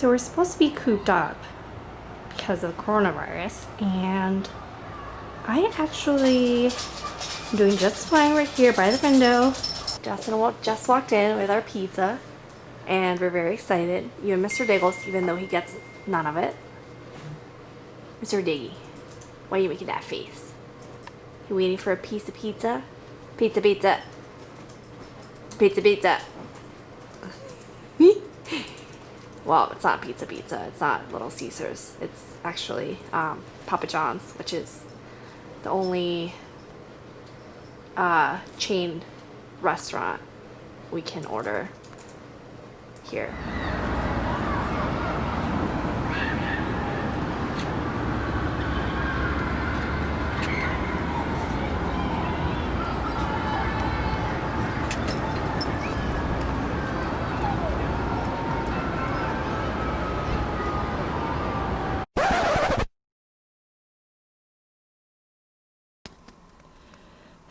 So we're supposed to be cooped up because of coronavirus, and I actually am doing just fine right here by the window. Justin just walked in with our pizza, and we're very excited. Even Mr. Diggles, even though he gets none of it. Mr. Diggy, why are you making that face? You waiting for a piece of pizza? Pizza, pizza. Pizza, pizza. Well, it's not pizza, pizza. It's not Little Caesars. It's actually Papa John's, which is the only chain restaurant we can order here.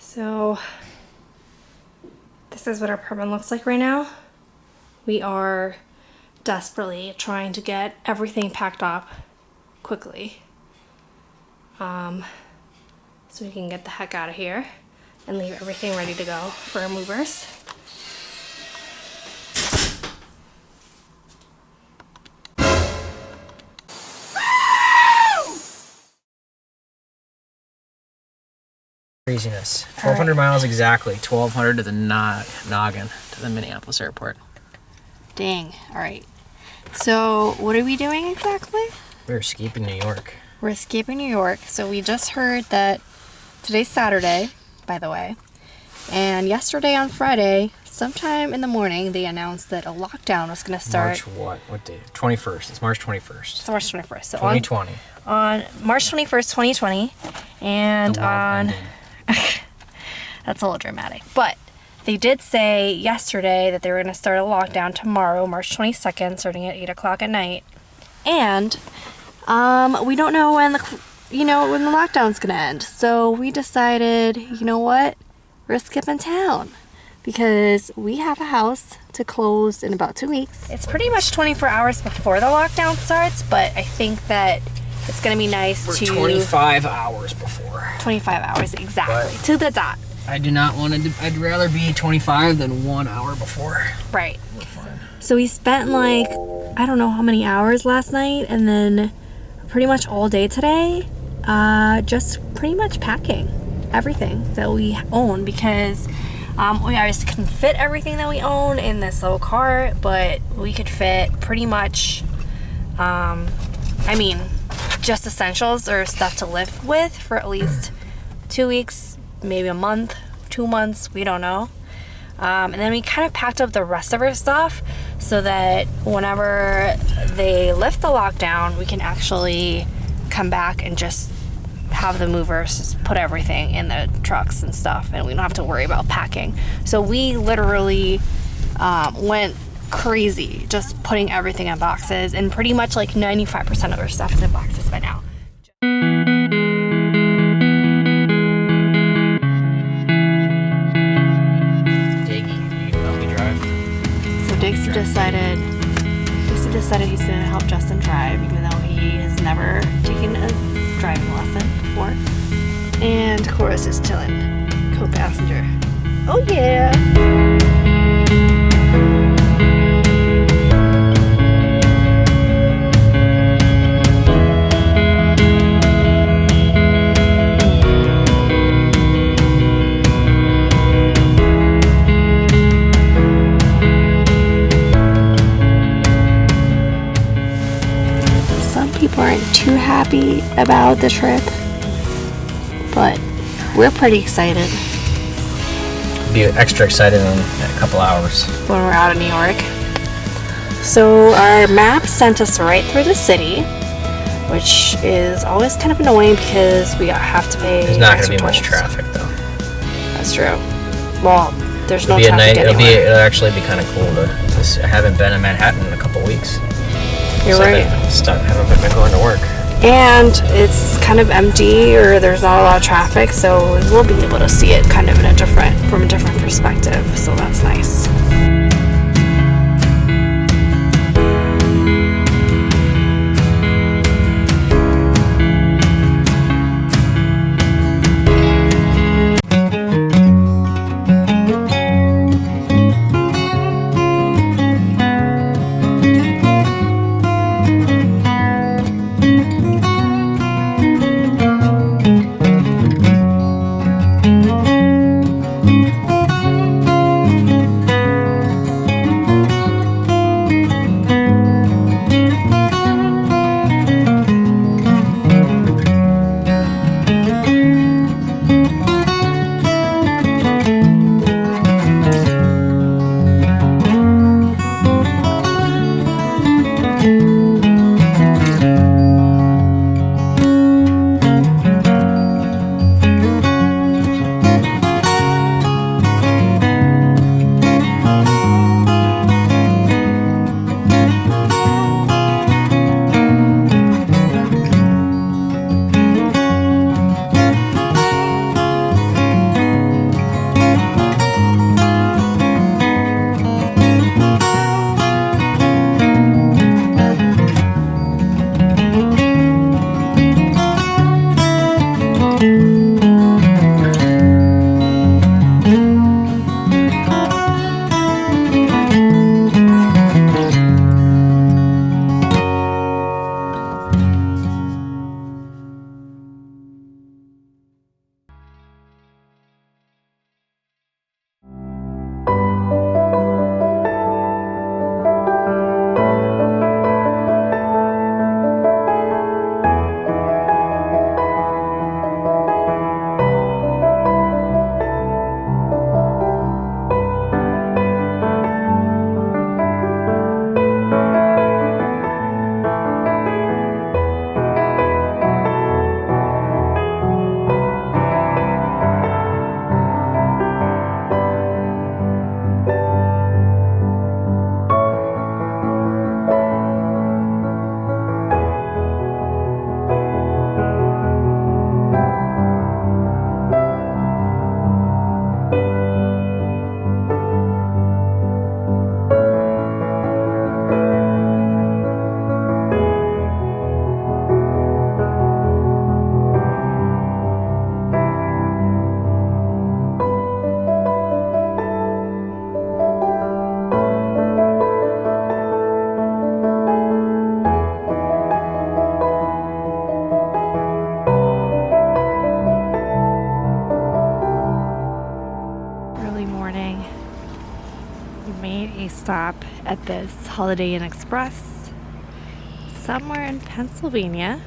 So this is what our apartment looks like right now. We are desperately trying to get everything packed up quickly, so we can get the heck out of here and leave everything ready to go for our movers. Craziness. 1,200 miles exactly. 1,200 to the noggin to the Minneapolis airport. Dang. All right. So what are we doing exactly? We're escaping New York. We're escaping New York. So we just heard that today's Saturday, by the way. And yesterday on Friday, sometime in the morning, they announced that a lockdown was going to start. March what? What day? 21st. It's March 21st. It's March 21st. So 2020. On March 21st, 2020. And on... That's a little dramatic. But they did say yesterday that they were going to start a lockdown tomorrow, March 22nd, starting at 8 o'clock at night. And we don't know when the lockdown's going to end. So we decided, you know what? We're skipping town because we have a house to close in about 2 weeks. It's pretty much 24 hours before the lockdown starts, but I think that it's going to be nice We're 25 hours before. 25 hours, exactly. But to the dot. I do not want to... I'd rather be 25 than 1 hour before. Right. We're fine. So we spent I don't know how many hours last night, and then pretty much all day today, just pretty much packing everything that we own, because we obviously couldn't fit everything that we own in this little car, but we could fit pretty much, just essentials or stuff to live with for at least 2 weeks, maybe a month, 2 months, we don't know. And then we kind of packed up the rest of our stuff so that whenever they lift the lockdown, we can actually come back and just have the movers just put everything in the trucks and stuff, and we don't have to worry about packing. So we literally went crazy just putting everything in boxes, and pretty much 95% of our stuff is in boxes by now. Dixie decided he's going to help Justin drive, even though he has never taken a driving lesson before. And Cora's just chilling, co-passenger. Oh yeah! People aren't too happy about the trip, but we're pretty excited. Be extra excited in a couple hours when we're out of New York. So our map sent us right through the city, which is always kind of annoying because we have to pay. There's not going to be tolls. Much traffic though. That's true. Well, there's no traffic anywhere. It'll actually be kind of cool I haven't been in Manhattan in a couple weeks. You're right. Haven't been going to work. And it's kind of empty, or there's not a lot of traffic, so we'll be able to see it kind of from a different perspective. So that's nice. We made a stop at this Holiday Inn Express somewhere in Pennsylvania,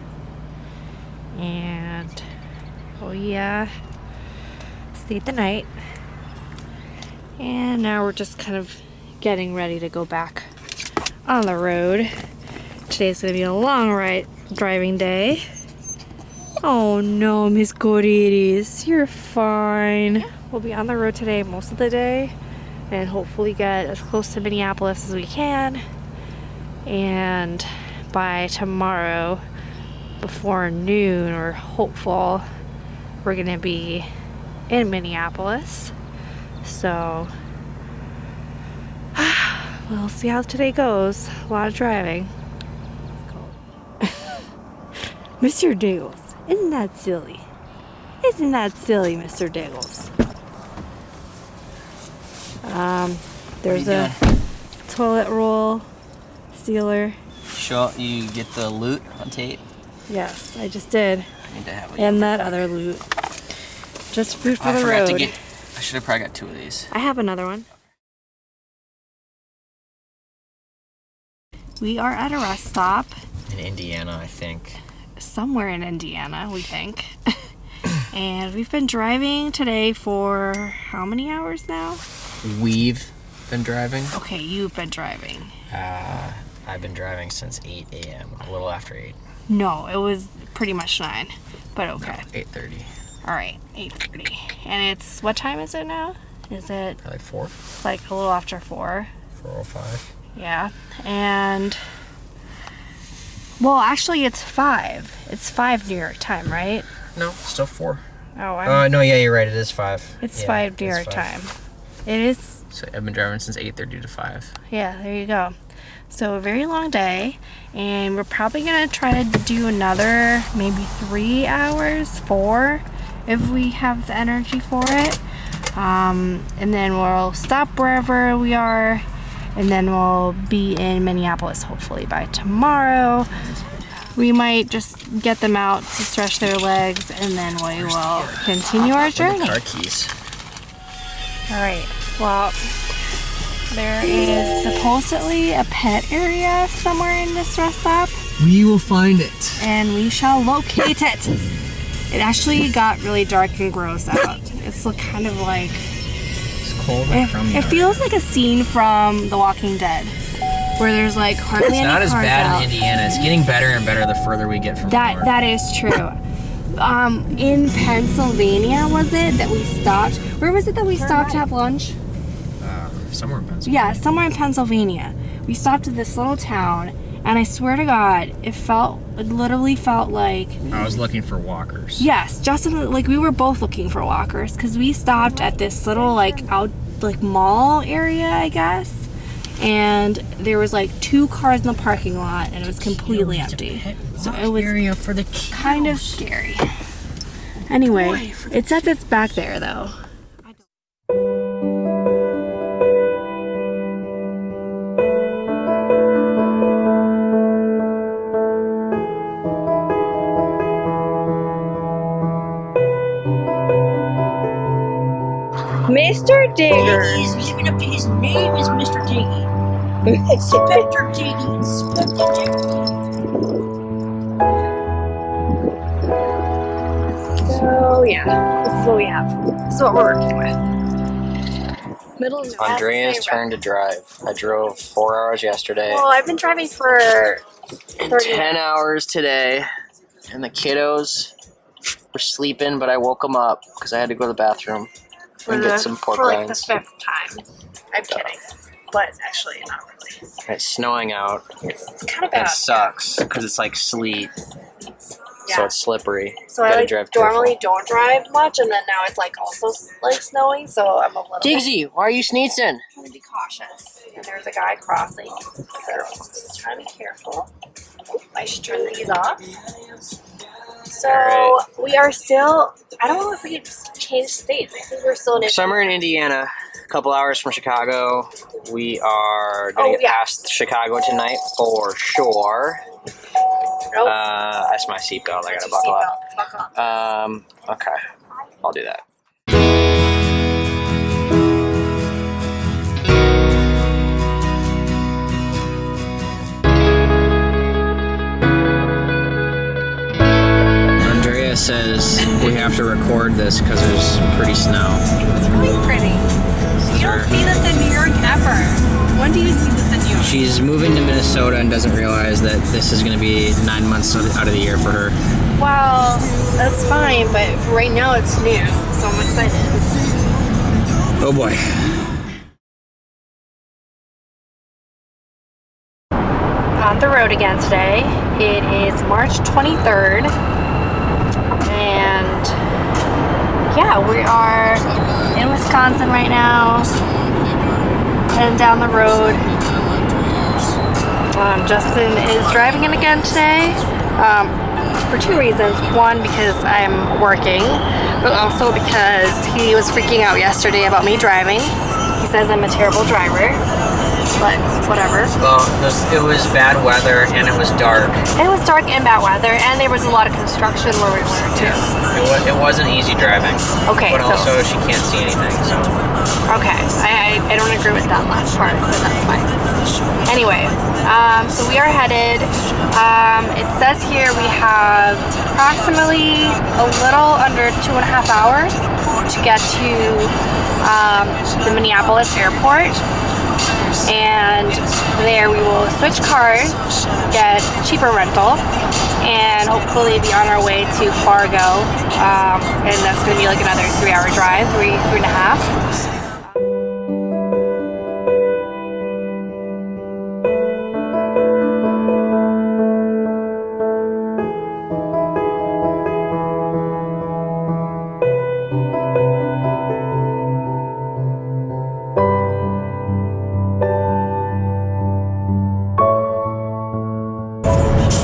and we stayed the night, and now we're just kind of getting ready to go back on the road. Today's gonna be a long driving day. Oh no, Miss Goodies, you're fine. We'll be on the road today most of the day and hopefully get as close to Minneapolis as we can. And by tomorrow, before noon, we're hopeful we're gonna be in Minneapolis. So we'll see how today goes. A lot of driving. Mr. Diggles, isn't that silly? Isn't that silly, Mr. Diggles? There's a toilet roll sealer. You get the loot on tape? Yes, I just did. I need to have And that other loot. Just food for the road. I should have probably got 2 of these. I have another one. We are at a rest stop. In Indiana, I think. Somewhere in Indiana, we think. And we've been driving today for how many hours now? We've been driving. Okay, you've been driving. I've been driving since 8 a.m., a little after 8. No, it was pretty much 9, but okay. No, 8:30. All right, 8:30. And it's, what time is it now? Is it? Like 4? It's like a little after 4. 4:05. Yeah, and, well, actually it's 5. It's 5 New York time, right? No, still 4. Oh, no, yeah, you're right. It is 5. It's yeah, 5 New York 5. time. It is. So I've been driving since 8:30 to 5. Yeah, there you go. So a very long day, and we're probably gonna try to do another maybe 3 hours, 4, if we have the energy for it. And then we'll stop wherever we are, and then we'll be in Minneapolis hopefully by tomorrow. We might just get them out to stretch their legs, and then we will continue our journey. Car keys. All right. Well, there is supposedly a pet area somewhere in this rest stop. We will find it. And we shall locate it. It actually got really dark and gross out. It's kind of like... It's cold from It feels like a scene from The Walking Dead, where there's like hardly any cars out. It's not as bad in Indiana. It's getting better and better the further we get from that. north. That is true. In Pennsylvania, was it that we stopped? Where was it that we stopped to have lunch? Somewhere in Pennsylvania. Yeah, somewhere in Pennsylvania. We stopped at this little town, and I swear to God, it literally felt like... I was looking for walkers. Yes, like we were both looking for walkers, because we stopped at this little mall area, I guess, and there was like 2 cars in the parking lot, and it was completely empty. So it was area for the kind of scary. Anyway, it says it's back there though. Mr. Digger. He's living up to his name as Mr. Diggy. Inspector Diggy, Inspector Diggy. So yeah, this is what we have. This is what we're working with. Middle of Andrea's turn to drive. I drove 4 hours yesterday. Well, I've been driving for 10 hours today. And the kiddos were sleeping, but I woke them up because I had to go to the bathroom and get some pork rinds. For like the 5th time. I'm kidding. But actually, not really. It's snowing out. It's kind of And bad. it sucks because it's like sleet. Yeah. So it's slippery. So Gotta I drive normally careful. don't drive much, and then now it's like also like snowing, so I'm a little Digsy, why are you sneezing? trying to be cautious. And there's a guy crossing, so just trying to be careful. I should turn these off. So Alright. we are still. I don't know if we can change states. I think we're still in. Summer in Indiana, a couple hours from Chicago. We are gonna get past Chicago tonight for sure. Nope. That's my seatbelt. I gotta buckle up. Buckle up. Okay, I'll do that. this because there's pretty snow. It's really pretty. You don't see this in New York ever. When do you see this in New York? She's moving to Minnesota and doesn't realize that this is going to be 9 months out of the year for her. Well, that's fine, but right now it's new, so I'm excited. Oh boy. On the road again today. It is March 23rd, and yeah, we are in Wisconsin right now, heading down the road. Justin is driving it again today, for two reasons. One, because I'm working, but also because he was freaking out yesterday about me driving. He says I'm a terrible driver, but whatever. Well, it was bad weather and it was dark. It was dark and bad weather, and there was a lot of construction where we were too. It wasn't easy driving. Okay, but so also she can't see anything, so. okay, I don't agree with that last part, but that's fine. Anyway, so we are headed. It says here we have approximately a little under 2.5 hours to get to the Minneapolis airport. And there we will switch cars, get cheaper rental, and hopefully be on our way to Fargo. And that's going to be like another 3-hour drive, 3.5.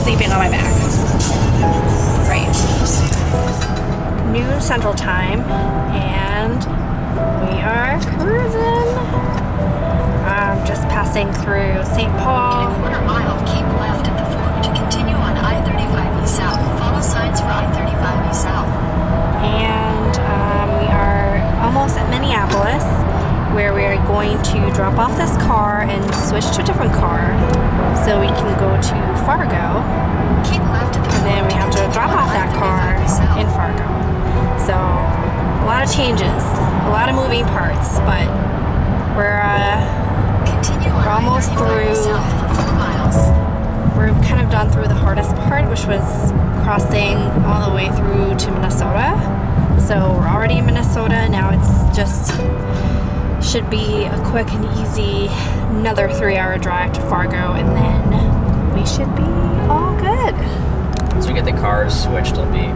Sleeping on my back. Right. Noon Central Time, and we are cruising. Just passing through St. Paul. In a quarter mile, keep left at the fork to continue on I-35 East South. Follow signs for I-35 East South. And we are almost at Minneapolis, where we are going to drop off this car and switch to a different car so we can go to Fargo. Keep left at the And then we have to drop off that car in Fargo. So a lot of changes, a lot of moving parts, but we're almost through. We're kind of done through the hardest part, which was crossing all the way through to Minnesota. So we're already in Minnesota. Now it's just should be a quick and easy another 3-hour drive to Fargo, and then we should be all good. Once we get the cars switched, we'll be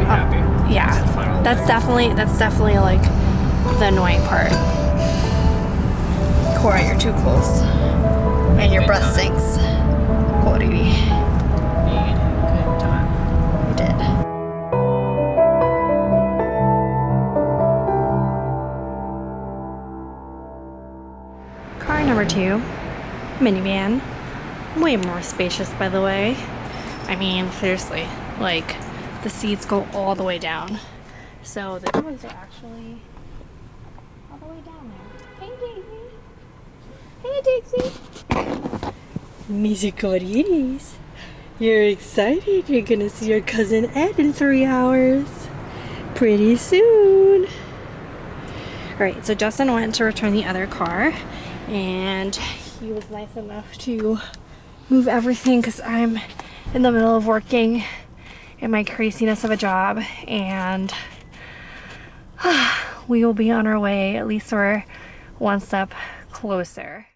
happy. Yeah, that's definitely like the annoying part. Cora, you're too close, and your breath stinks. Cody, Good time. you did. Car number 2, minivan. Way more spacious, by the way. I mean, seriously, like, the seats go all the way down. So the doors are actually all the way down there. Hey, Daisy. Hey, Daisy. Missy Corinis. You're excited. You're gonna see your cousin Ed in 3 hours. Pretty soon. Alright, so Justin went to return the other car, and he was nice enough to move everything because I'm in the middle of working in my craziness of a job, and we will be on our way. At least we're one step closer.